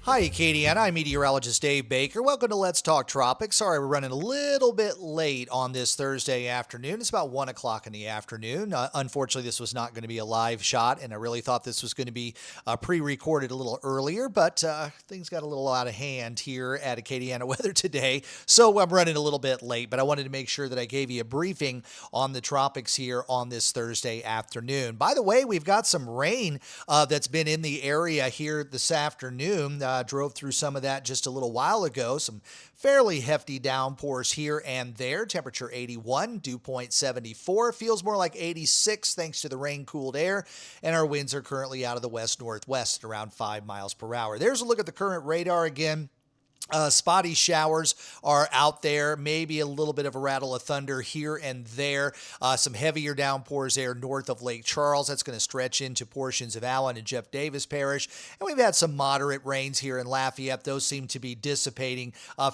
Hi, Acadiana. I'm Meteorologist Dave Baker. Welcome to Let's Talk Tropics. Sorry, we're running a little bit late on this Thursday afternoon. It's about 1 o'clock in the afternoon. Unfortunately, this was not going to be a live shot, and I really thought this was going to be pre-recorded a little earlier, but things got a little out of hand here at Acadiana Weather today, so I'm running a little bit late, but I wanted to make sure that I gave you a briefing on the tropics here on this Thursday afternoon. By the way, we've got some rain that's been in the area here this afternoon. Drove through some of that just a little while ago. Some fairly hefty downpours here and there. Temperature 81, dew point 74. Feels more like 86 thanks to the rain-cooled air. And our winds are currently out of the west-northwest at around 5 miles per hour. There's a look at the current radar again. Spotty showers are out there, maybe a little bit of a rattle of thunder here and there. Some heavier downpours there north of Lake Charles. That's going to stretch into portions of Allen and Jeff Davis Parish. And we've had some moderate rains here in Lafayette. Those seem to be dissipating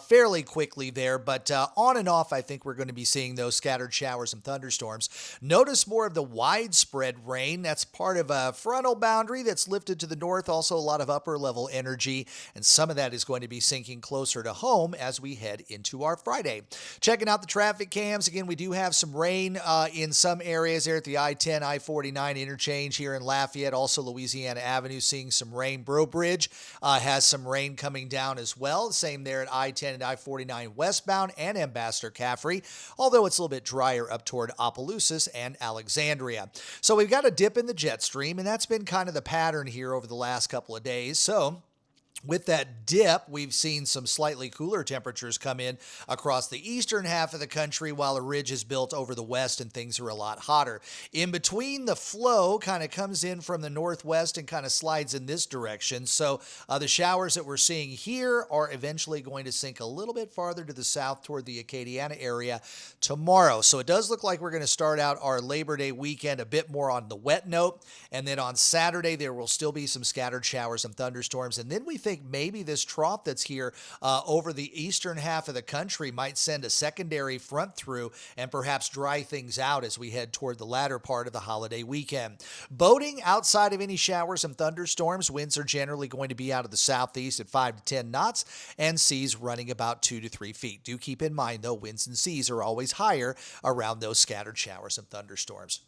fairly quickly there. But on and off, I think we're going to be seeing those scattered showers and thunderstorms. Notice more of the widespread rain. That's part of a frontal boundary that's lifted to the north. Also, a lot of upper level energy. And some of that is going to be sinking closer to home as we head into our Friday. Checking out the traffic cams. Again, we do have some rain in some areas there at the I-10, I-49 interchange here in Lafayette. Also, Louisiana Avenue seeing some rain. Breaux Bridge has some rain coming down as well. Same there at I-10 and I-49 westbound and Ambassador Caffrey, although it's a little bit drier up toward Opelousas and Alexandria. So we've got a dip in the jet stream, and that's been kind of the pattern here over the last couple of days. So with that dip, we've seen some slightly cooler temperatures come in across the eastern half of the country while a ridge is built over the west and things are a lot hotter. In between, the flow kind of comes in from the northwest and kind of slides in this direction. So the showers that we're seeing here are eventually going to sink a little bit farther to the south toward the Acadiana area tomorrow. So it does look like we're going to start out our Labor Day weekend a bit more on the wet note. And then on Saturday, there will still be some scattered showers and thunderstorms. And then we think maybe this trough that's here over the eastern half of the country might send a secondary front through and perhaps dry things out as we head toward the latter part of the holiday weekend. Boating outside of any showers and thunderstorms, winds are generally going to be out of the southeast at 5 to 10 knots and seas running about 2 to 3 feet. Do keep in mind, though, winds and seas are always higher around those scattered showers and thunderstorms.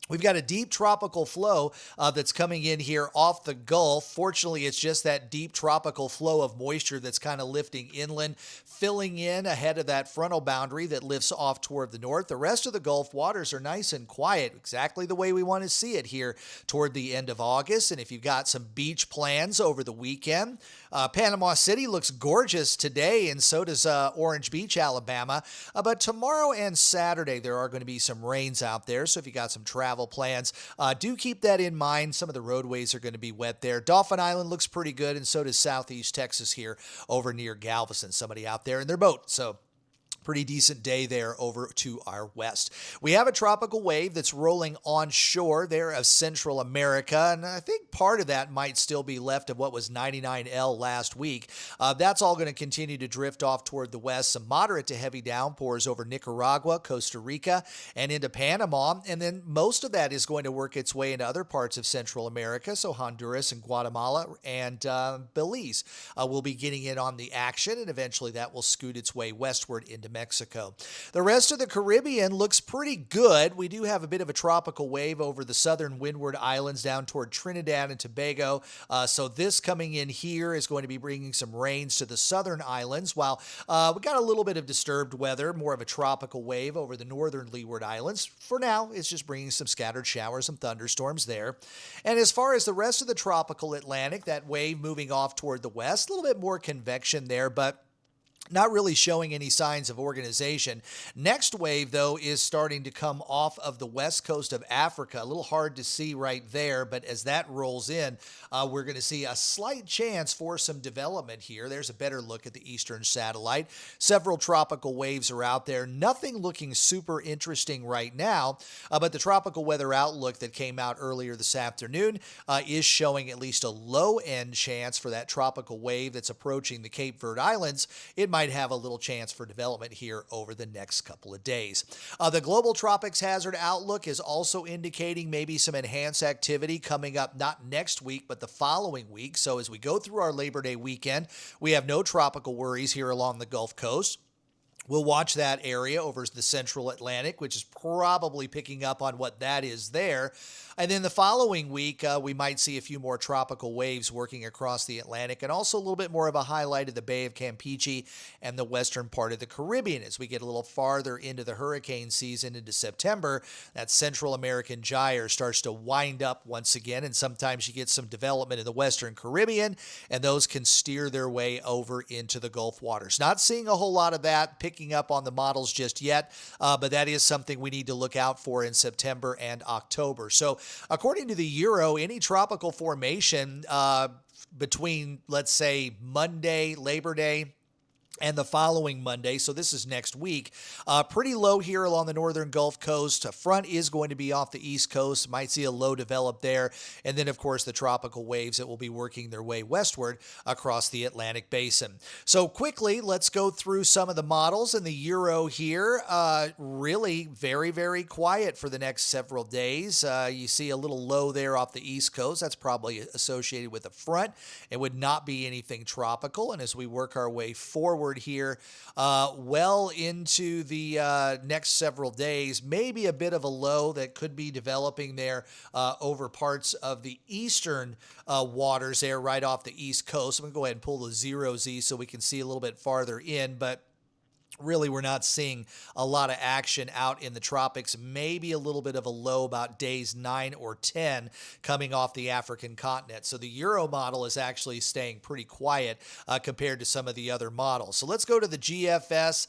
We've got a deep tropical flow that's coming in here off the Gulf. Fortunately, it's just that deep tropical flow of moisture that's kind of lifting inland, filling in ahead of that frontal boundary that lifts off toward the north. The rest of the Gulf waters are nice and quiet, exactly the way we want to see it here toward the end of August. And if you've got some beach plans over the weekend, Panama City looks gorgeous today, and so does Orange Beach, Alabama. But tomorrow and Saturday, there are going to be some rains out there. So if you got some travel plans, do keep that in mind. Some of the roadways are going to be wet there. Dauphin Island looks pretty good, and so does Southeast Texas here over near Galveston. Somebody out there in their boat. So pretty decent day there over to our west. We have a tropical wave that's rolling onshore there of Central America, and I think part of that might still be left of what was 99L last week. That's all going to continue to drift off toward the west. Some moderate to heavy downpours over Nicaragua, Costa Rica, and into Panama, and then most of that is going to work its way into other parts of Central America, so Honduras and Guatemala and Belize will be getting in on the action, and eventually that will scoot its way westward into Mexico. The rest of the Caribbean looks pretty good. We do have a bit of a tropical wave over the southern windward islands down toward Trinidad and Tobago. So this coming in here is going to be bringing some rains to the southern islands, while we got a little bit of disturbed weather, more of a tropical wave over the northern leeward islands. For now, it's just bringing some scattered showers and thunderstorms there. And as far as the rest of the tropical Atlantic, that wave moving off toward the west, a little bit more convection there, but not really showing any signs of organization. Next wave, though, is starting to come off of the west coast of Africa. A little hard to see right there, but as that rolls in, we're going to see a slight chance for some development here. There's a better look at the eastern satellite. Several tropical waves are out there. Nothing looking super interesting right now, but the tropical weather outlook that came out earlier this afternoon is showing at least a low-end chance for that tropical wave that's approaching the Cape Verde Islands. It might have a little chance for development here over the next couple of days. The global tropics hazard outlook is also indicating maybe some enhanced activity coming up not next week, but the following week. So as we go through our Labor Day weekend, we have no tropical worries here along the Gulf Coast. We'll watch that area over the central Atlantic, which is probably picking up on what that is there. And then the following week, we might see a few more tropical waves working across the Atlantic, and also a little bit more of a highlight of the Bay of Campeche and the western part of the Caribbean. As we get a little farther into the hurricane season into September, that Central American gyre starts to wind up once again, and sometimes you get some development in the western Caribbean, and those can steer their way over into the Gulf waters. Not seeing a whole lot of that picking up on the models just yet, but that is something we need to look out for in September and October. So according to the Euro, any tropical formation between, let's say, Monday, Labor Day, and the following Monday, so this is next week, pretty low here along the northern Gulf Coast. A front is going to be off the East Coast. Might see a low develop there. And then, of course, the tropical waves that will be working their way westward across the Atlantic Basin. So quickly, let's go through some of the models. And the Euro here, really very, very quiet for the next several days. You see a little low there off the East Coast. That's probably associated with a front. It would not be anything tropical. And as we work our way forward here, well into the next several days, maybe a bit of a low that could be developing there over parts of the eastern waters there right off the East Coast. I'm going to go ahead and pull the 0Z so we can see a little bit farther in, but really, we're not seeing a lot of action out in the tropics. Maybe a little bit of a low about days 9 or 10 coming off the African continent. So the Euro model is actually staying pretty quiet compared to some of the other models. So let's go to the GFS.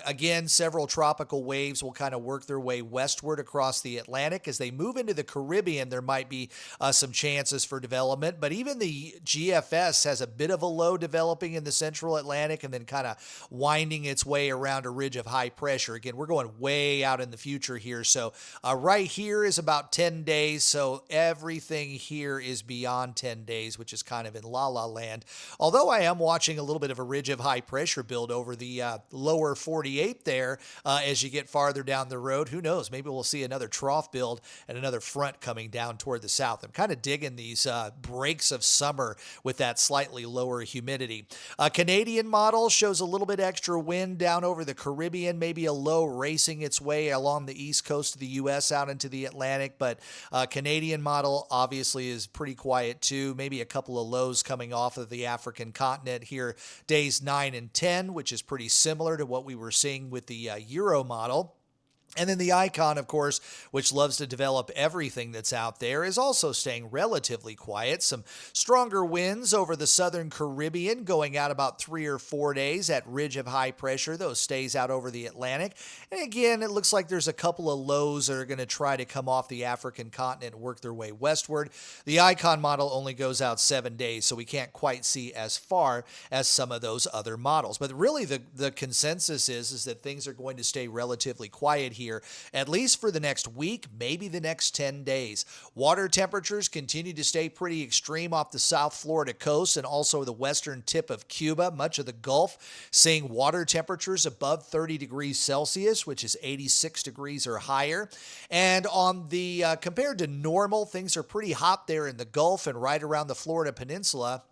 Again, several tropical waves will kind of work their way westward across the Atlantic. As they move into the Caribbean, there might be some chances for development. But even the GFS has a bit of a low developing in the central Atlantic and then kind of winding its way around a ridge of high pressure. Again, we're going way out in the future here. So right here is about 10 days. So everything here is beyond 10 days, which is kind of in la-la land. Although I am watching a little bit of a ridge of high pressure build over the lower 48 there as you get farther down the road. Who knows? Maybe we'll see another trough build and another front coming down toward the south. I'm kind of digging these breaks of summer with that slightly lower humidity. Canadian model shows a little bit extra wind down over the Caribbean, maybe a low racing its way along the east coast of the U.S. out into the Atlantic, but Canadian model obviously is pretty quiet too. Maybe a couple of lows coming off of the African continent here, days 9 and 10, which is pretty similar to what we were seeing with the Euro model. And then the Icon, of course, which loves to develop everything that's out there, is also staying relatively quiet. Some stronger winds over the southern Caribbean going out about 3 or 4 days at ridge of high pressure. Those stays out over the Atlantic. And again, it looks like there's a couple of lows that are going to try to come off the African continent and work their way westward. The Icon model only goes out 7 days, so we can't quite see as far as some of those other models. But really, the consensus is that things are going to stay relatively quiet here, at least for the next week, maybe the next 10 days. Water temperatures continue to stay pretty extreme off the South Florida coast and also the western tip of Cuba, much of the Gulf, seeing water temperatures above 30 degrees Celsius, which is 86 degrees or higher. And on the compared to normal, things are pretty hot there in the Gulf and right around the Florida Peninsula.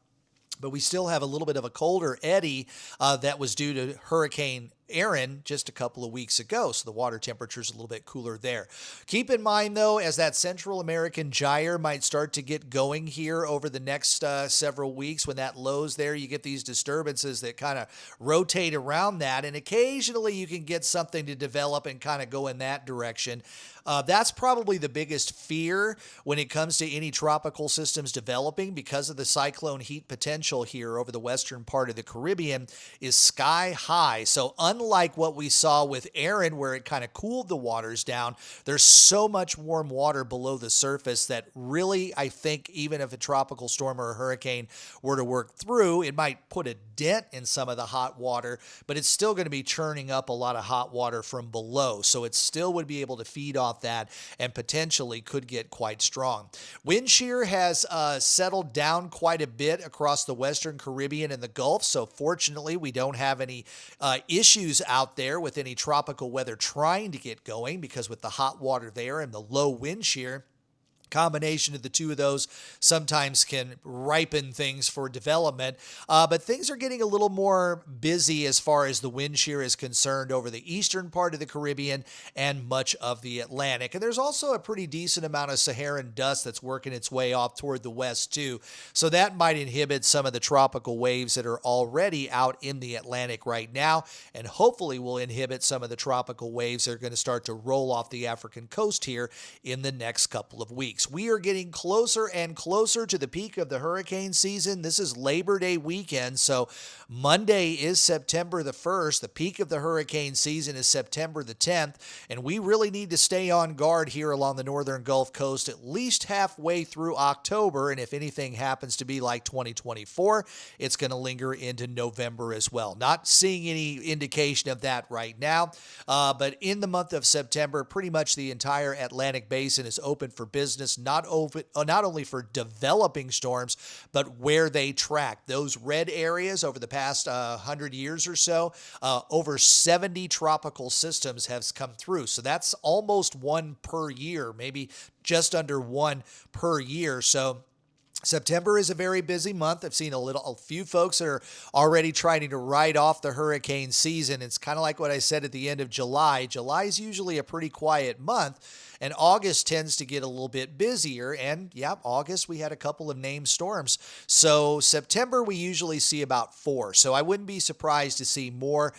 But we still have a little bit of a colder eddy that was due to Hurricane Aaron just a couple of weeks ago, so the water temperature is a little bit cooler there. Keep in mind, though, as that Central American gyre might start to get going here over the next several weeks, when that lows there, you get these disturbances that kind of rotate around that, and occasionally you can get something to develop and kind of go in that direction. That's probably the biggest fear when it comes to any tropical systems developing, because of the cyclone heat potential here over the western part of the Caribbean is sky high. So unlike what we saw with Aaron, where it kind of cooled the waters down, there's so much warm water below the surface that really, I think, even if a tropical storm or a hurricane were to work through, it might put a dent in some of the hot water, but it's still going to be churning up a lot of hot water from below. So it still would be able to feed off that and potentially could get quite strong. Wind shear has settled down quite a bit across the Western Caribbean and the Gulf. So fortunately, we don't have any issues out there with any tropical weather trying to get going, because with the hot water there and the low wind shear, combination of the two of those sometimes can ripen things for development. But things are getting a little more busy as far as the wind shear is concerned over the eastern part of the Caribbean and much of the Atlantic. And there's also a pretty decent amount of Saharan dust that's working its way off toward the west too. So that might inhibit some of the tropical waves that are already out in the Atlantic right now, and hopefully will inhibit some of the tropical waves that are going to start to roll off the African coast here in the next couple of weeks. We are getting closer and closer to the peak of the hurricane season. This is Labor Day weekend, so Monday is September the 1st. The peak of the hurricane season is September the 10th, and we really need to stay on guard here along the northern Gulf Coast at least halfway through October, and if anything happens to be like 2024, it's going to linger into November as well. Not seeing any indication of that right now, but in the month of September, pretty much the entire Atlantic Basin is open for business, not only for developing storms, but where they track. Those red areas over the past 100 years or so, over 70 tropical systems have come through. So that's almost one per year, maybe just under one per year. So September is a very busy month. I've seen a few folks that are already trying to write off the hurricane season. It's kind of like what I said at the end of July. July is usually a pretty quiet month, and August tends to get a little bit busier. And yeah, August we had a couple of named storms. So September we usually see about 4. So I wouldn't be surprised to see more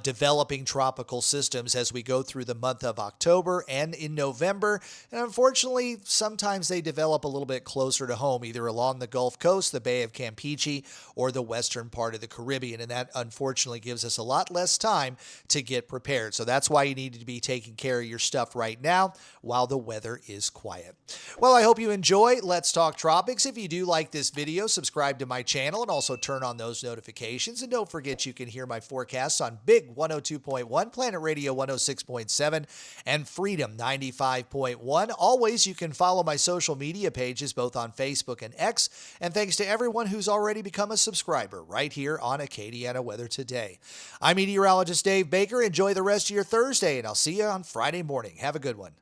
developing tropical systems as we go through the month of October and in November. And unfortunately, sometimes they develop a little bit closer to home, either along the Gulf Coast, the Bay of Campeche, or the western part of the Caribbean. And that unfortunately gives us a lot less time to get prepared. So that's why you need to be taking care of your stuff right now while the weather is quiet. Well, I hope you enjoy Let's Talk Tropics. If you do like this video, subscribe to my channel and also turn on those notifications. And don't forget you can hear my forecasts on Big 102.1, Planet Radio 106.7, and Freedom 95.1. Always, you can follow my social media pages both on Facebook and X. And thanks to everyone who's already become a subscriber right here on Acadiana Weather Today. I'm Meteorologist Dave Baker. Enjoy the rest of your Thursday, and I'll see you on Friday morning. Have a good one.